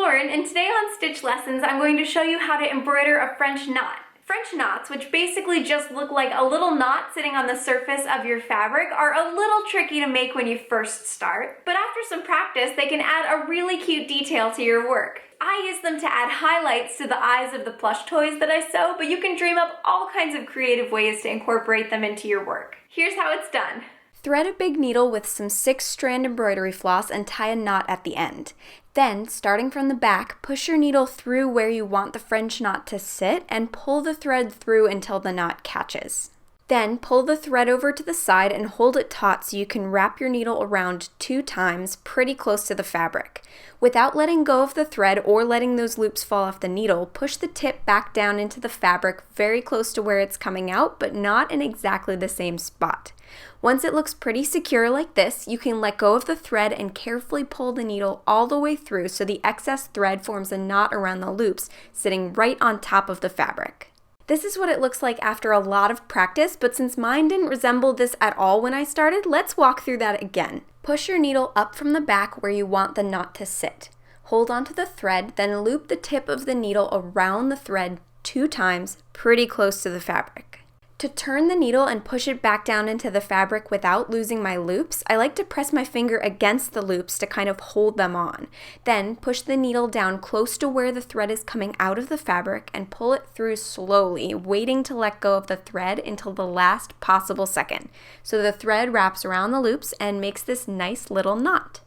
Lauren, and today on Stitch Lessons, I'm going to show you how to embroider a French knot. French knots, which basically just look like a little knot sitting on the surface of your fabric, are a little tricky to make when you first start, but after some practice, they can add a really cute detail to your work. I use them to add highlights to the eyes of the plush toys that I sew, but you can dream up all kinds of creative ways to incorporate them into your work. Here's how it's done. Thread a big needle with some 6-strand embroidery floss and tie a knot at the end. Then, starting from the back, push your needle through where you want the French knot to sit and pull the thread through until the knot catches. Then, pull the thread over to the side and hold it taut so you can wrap your needle around 2 times pretty close to the fabric. Without letting go of the thread or letting those loops fall off the needle, push the tip back down into the fabric very close to where it's coming out, but not in exactly the same spot. Once it looks pretty secure like this, you can let go of the thread and carefully pull the needle all the way through so the excess thread forms a knot around the loops, sitting right on top of the fabric. This is what it looks like after a lot of practice, but since mine didn't resemble this at all when I started, let's walk through that again. Push your needle up from the back where you want the knot to sit. Hold onto the thread, then loop the tip of the needle around the thread 2 times, pretty close to the fabric. To turn the needle and push it back down into the fabric without losing my loops, I like to press my finger against the loops to kind of hold them on. Then push the needle down close to where the thread is coming out of the fabric and pull it through slowly, waiting to let go of the thread until the last possible second. So the thread wraps around the loops and makes this nice little knot.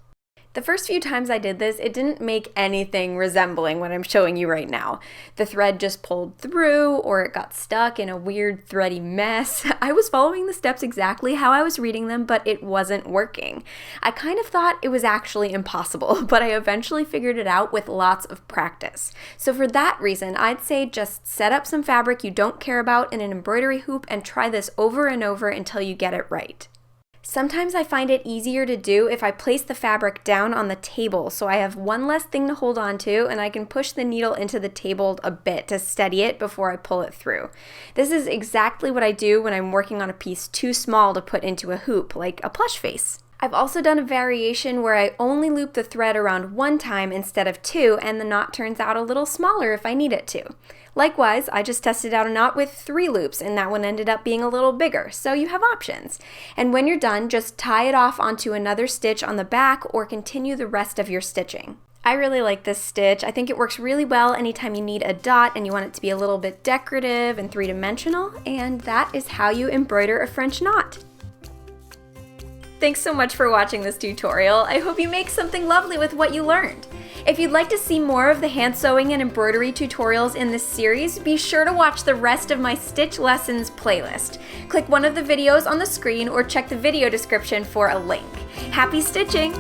The first few times I did this, it didn't make anything resembling what I'm showing you right now. The thread just pulled through, or it got stuck in a weird thready mess. I was following the steps exactly how I was reading them, but it wasn't working. I kind of thought it was actually impossible, but I eventually figured it out with lots of practice. So for that reason, I'd say just set up some fabric you don't care about in an embroidery hoop and try this over and over until you get it right. Sometimes I find it easier to do if I place the fabric down on the table, so I have one less thing to hold on to and I can push the needle into the table a bit to steady it before I pull it through. This is exactly what I do when I'm working on a piece too small to put into a hoop, like a plush face. I've also done a variation where I only loop the thread around 1 time instead of 2, and the knot turns out a little smaller if I need it to. Likewise, I just tested out a knot with 3 loops, and that one ended up being a little bigger, so you have options. And when you're done, just tie it off onto another stitch on the back or continue the rest of your stitching. I really like this stitch. I think it works really well anytime you need a dot and you want it to be a little bit decorative and 3-dimensional, and that is how you embroider a French knot. Thanks so much for watching this tutorial. I hope you make something lovely with what you learned. If you'd like to see more of the hand sewing and embroidery tutorials in this series, be sure to watch the rest of my Stitch Lessons playlist. Click one of the videos on the screen or check the video description for a link. Happy stitching!